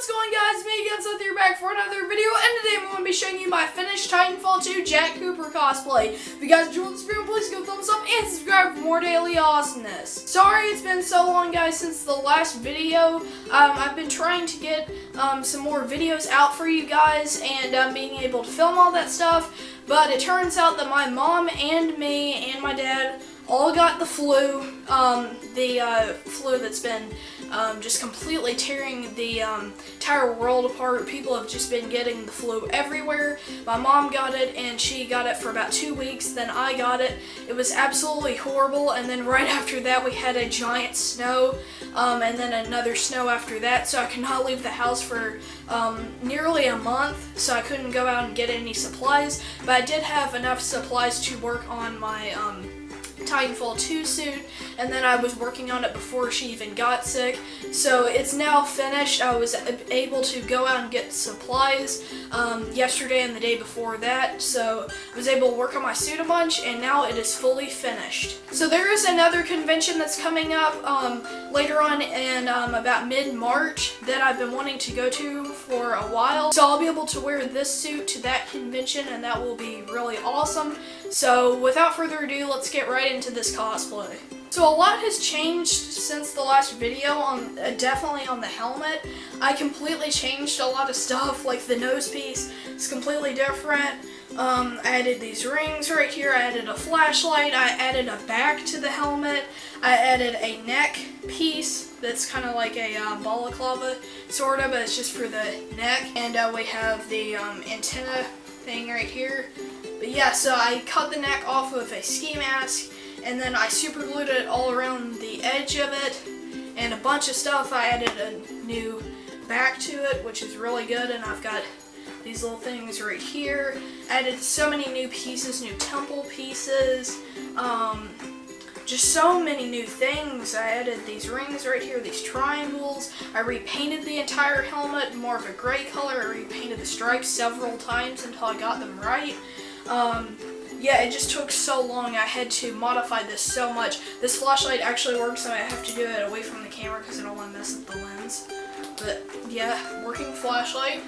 what's going on, guys? Me again, Seth here, back for another video, and today I'm going to be showing you my finished Titanfall 2 Jack Cooper cosplay. If you guys enjoyed this video, please give a thumbs up and subscribe for more daily awesomeness. Sorry it's been so long, guys, since the last video. I've been trying to get some more videos out for you guys and being able to film all that stuff, but it turns out that my mom and me and my dad all got the flu, the flu that's been just completely tearing the entire world apart. People have just been getting the flu everywhere. My mom got it, and she got it for about 2 weeks, then I got it. It was absolutely horrible, and then right after that we had a giant snow, and then another snow after that, so I could not leave the house for nearly a month, so I couldn't go out and get any supplies, but I did have enough supplies to work on my Titanfall 2 suit, and then I was working on it before she even got sick, so it's now finished. I was able to go out and get supplies yesterday and the day before that, so I was able to work on my suit a bunch, and now it is fully finished. So there is another convention that's coming up later on in about mid-March that I've been wanting to go to for a while, so I'll be able to wear this suit to that convention, and that will be really awesome. So without further ado, let's get right into this cosplay. So a lot has changed since the last video, definitely on the helmet. I completely changed a lot of stuff, like the nose piece is completely different. I added these rings right here, I added a flashlight, I added a back to the helmet, I added a neck piece that's kind of like a balaclava, sort of, but it's just for the neck, and we have the antenna thing right here. But yeah, so I cut the neck off with a ski mask, and then I super glued it all around the edge of it, and a bunch of stuff. I added a new back to it, which is really good, and I've got these little things right here. Added so many new pieces, new temple pieces, just so many new things. I added these rings right here, these triangles. I repainted the entire helmet more of a gray color. I repainted the stripes several times until I got them right. Yeah, it just took so long. I had to modify this so much. This flashlight actually works, so I have to do it away from the camera because I don't want to mess up the lens. But yeah, working flashlight,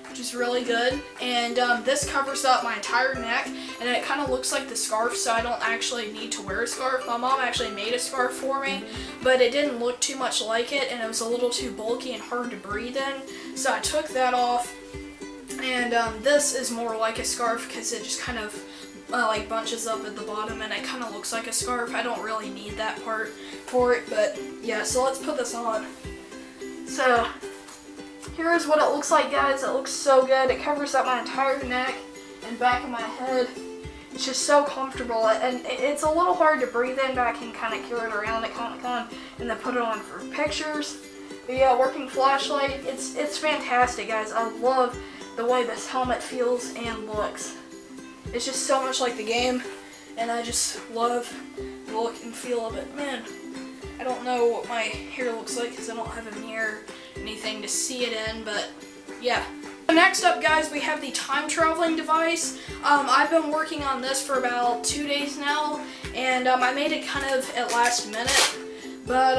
which is really good. And this covers up my entire neck, and it kind of looks like the scarf, so I don't actually need to wear a scarf. My mom actually made a scarf for me, but it didn't look too much like it, and it was a little too bulky and hard to breathe in, so I took that off. And this is more like a scarf because it just kind of like bunches up at the bottom, and it kind of looks like a scarf. I don't really need that part for it, but yeah, so let's put this on. So here's what it looks like, guys. It looks so good. It covers up my entire neck and back of my head. It's just so comfortable, and it's a little hard to breathe in, but I can kind of carry it around at Comic-Con and then put it on for pictures. But yeah, working flashlight, it's fantastic, guys. I love the way this helmet feels and looks. It's just so much like the game, and I just love the look and feel of it. Man, I don't know what my hair looks like because I don't have a mirror or anything to see it in, but yeah. So next up, guys, we have the time traveling device. I've been working on this for about 2 days now, and I made it kind of at last minute, but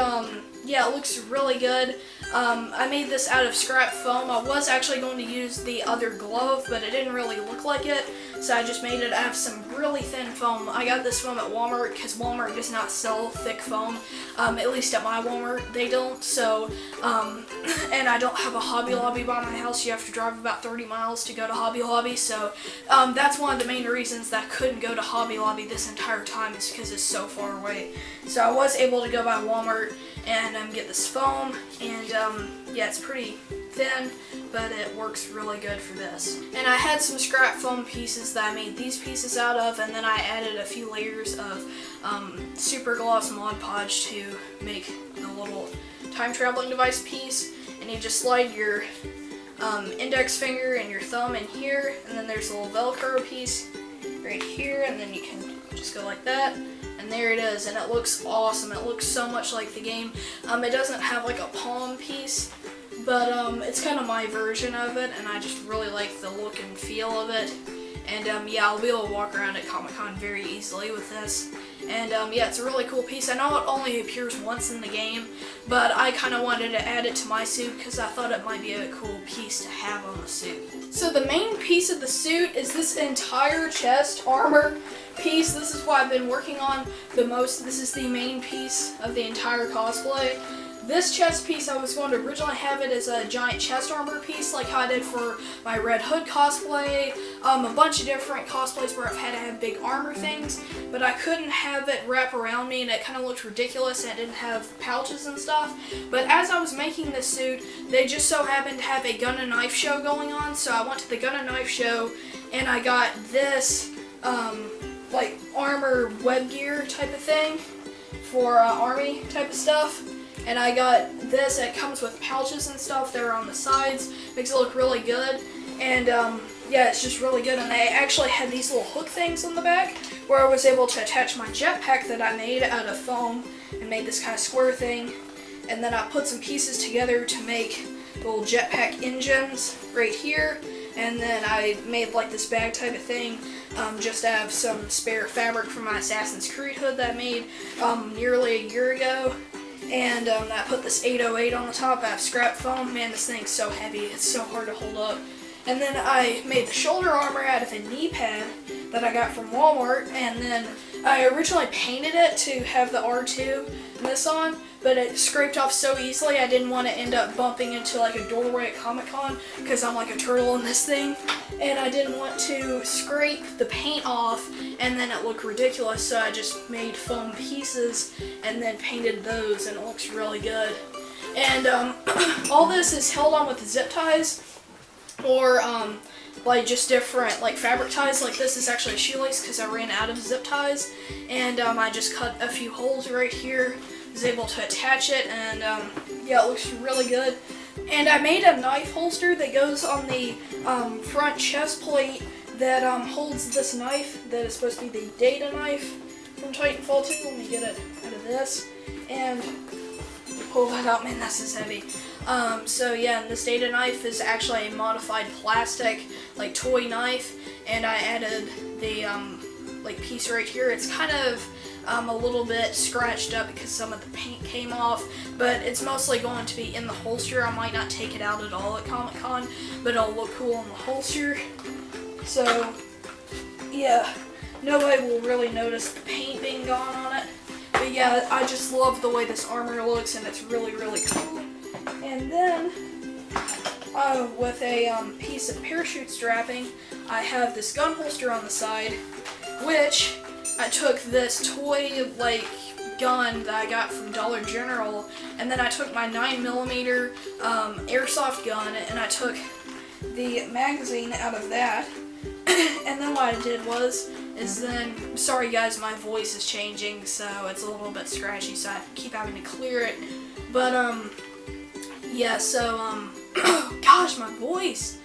yeah, it looks really good. I made this out of scrap foam. I was actually going to use the other glove, but it didn't really look like it, so I just made it out of some really thin foam. I got this foam at Walmart because Walmart does not sell thick foam, at least at my Walmart they don't, so, and I don't have a Hobby Lobby by my house. You have to drive about 30 miles to go to Hobby Lobby, so that's one of the main reasons that I couldn't go to Hobby Lobby this entire time, is because it's so far away. So I was able to go by Walmart and get this foam, and yeah, it's pretty thin, but it works really good for this. And I had some scrap foam pieces that I made these pieces out of, and then I added a few layers of super gloss Mod Podge to make the little time traveling device piece. And you just slide your index finger and your thumb in here, and then there's a little Velcro piece right here, and then you can just go like that. And there it is, and it looks awesome. It looks so much like the game. It doesn't have like a palm piece, but it's kind of my version of it, and I just really like the look and feel of it. And yeah, I'll be able to walk around at Comic-Con very easily with this. And yeah, it's a really cool piece. I know it only appears once in the game, but I kind of wanted to add it to my suit because I thought it might be a cool piece to have on the suit. So the main piece of the suit is this entire chest armor piece. This is what I've been working on the most. This is the main piece of the entire cosplay. This chest piece, I was going to originally have it as a giant chest armor piece like how I did for my Red Hood cosplay, a bunch of different cosplays where I've had to have big armor things, but I couldn't have it wrap around me and it kind of looked ridiculous and it didn't have pouches and stuff. But as I was making this suit, they just so happened to have a gun and knife show going on, so I went to the gun and knife show and I got this like armor web gear type of thing for army type of stuff. And I got this, it comes with pouches and stuff that are on the sides, makes it look really good, and yeah, it's just really good. And they actually had these little hook things on the back where I was able to attach my jetpack that I made out of foam and made this kind of square thing, and then I put some pieces together to make little jetpack engines right here, and then I made like this bag type of thing just to have some spare fabric from my Assassin's Creed hood that I made nearly a year ago. And I put this 808 on the top. I have scrap foam. Man, this thing's so heavy. It's so hard to hold up. And then I made the shoulder armor out of a knee pad that I got from Walmart. And then I originally painted it to have the R2 and this on, but it scraped off so easily I didn't want to end up bumping into like a doorway at Comic-Con because I'm like a turtle in this thing. And I didn't want to scrape the paint off and then it looked ridiculous, so I just made foam pieces and then painted those, and it looks really good. And all this is held on with zip ties or like just different like fabric ties. Like this is actually a shoelace because I ran out of zip ties, and I just cut a few holes right here, was able to attach it, and yeah, it looks really good. And I made a knife holster that goes on the front chest plate that holds this knife that is supposed to be the data knife from Titanfall 2. Let me get it out of this and pull that out. Man, this is heavy. So yeah, and this data knife is actually a modified plastic like toy knife, and I added the like piece right here. It's kind of a little bit scratched up because some of the paint came off, but it's mostly going to be in the holster. I might not take it out at all at Comic-Con, but it'll look cool in the holster. So yeah, nobody will really notice the paint being gone on it. But yeah, I just love the way this armor looks, and it's really, really cool. And then with a piece of parachute strapping, I have this gun holster on the side, which I took this toy like gun that I got from Dollar General, and then I took my 9mm airsoft gun and I took the magazine out of that. And then what I did is then, sorry guys, my voice is changing, so it's a little bit scratchy, so I keep having to clear it. But yeah, so gosh, my voice.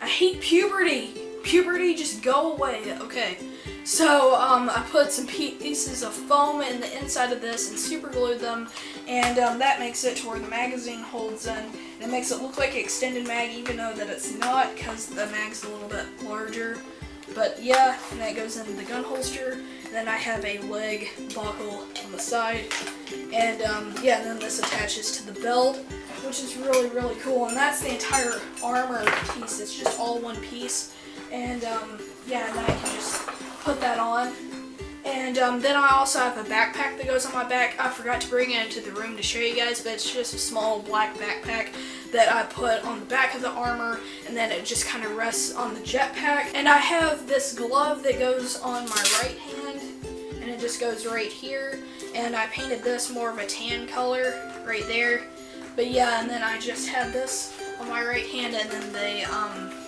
I hate puberty. Puberty, just go away. Okay. So I put some pieces of foam in the inside of this and super glued them, and that makes it to where the magazine holds in. And it makes it look like an extended mag, even though that it's not, because the mag's a little bit larger. But yeah, and that goes into the gun holster. And then I have a leg buckle on the side, and yeah, and then this attaches to the belt, which is really, really cool. And that's the entire armor piece. It's just all one piece. And yeah, and then I can just put that on. And then I also have a backpack that goes on my back. I forgot to bring it into the room to show you guys, but it's just a small black backpack that I put on the back of the armor, and then it just kind of rests on the jetpack. And I have this glove that goes on my right hand, and it just goes right here. And I painted this more of a tan color right there. But yeah, and then I just had this on my right hand, and then the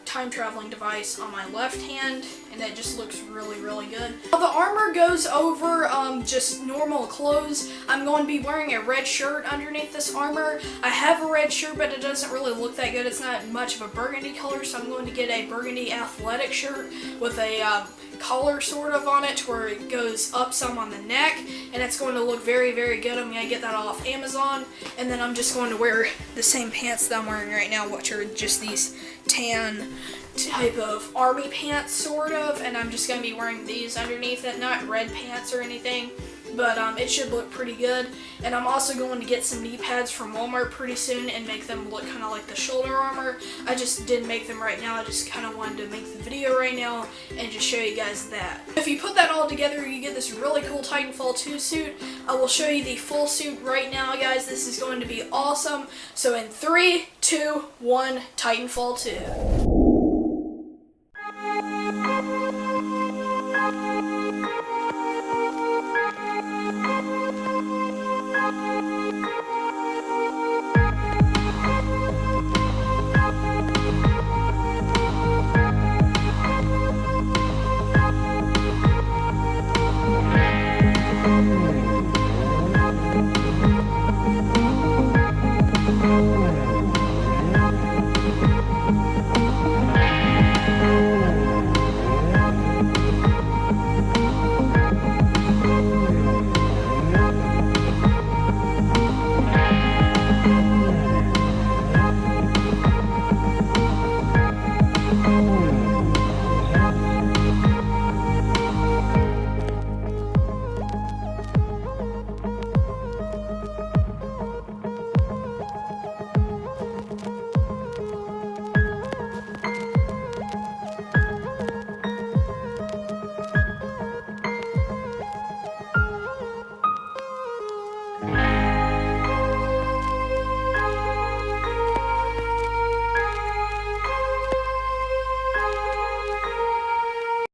time traveling device on my left hand, and it just looks really, really good. While the armor goes over just normal clothes, I'm going to be wearing a red shirt underneath this armor. I have a red shirt, but it doesn't really look that good. It's not much of a burgundy color, so I'm going to get a burgundy athletic shirt with a collar sort of on it to where it goes up some on the neck, and it's going to look very, very good on me. I get that off Amazon, and then I'm just going to wear the same pants that I'm wearing right now, which are just these tan type of army pants sort of, and I'm just going to be wearing these underneath it, not red pants or anything, but it should look pretty good. And I'm also going to get some knee pads from Walmart pretty soon and make them look kind of like the shoulder armor. I just didn't make them right now, I just kind of wanted to make the video right now and just show you guys that. If you put that all together, you get this really cool Titanfall 2 suit. I will show you the full suit right now, guys. This is going to be awesome. So in 3, 2, 1, Titanfall 2.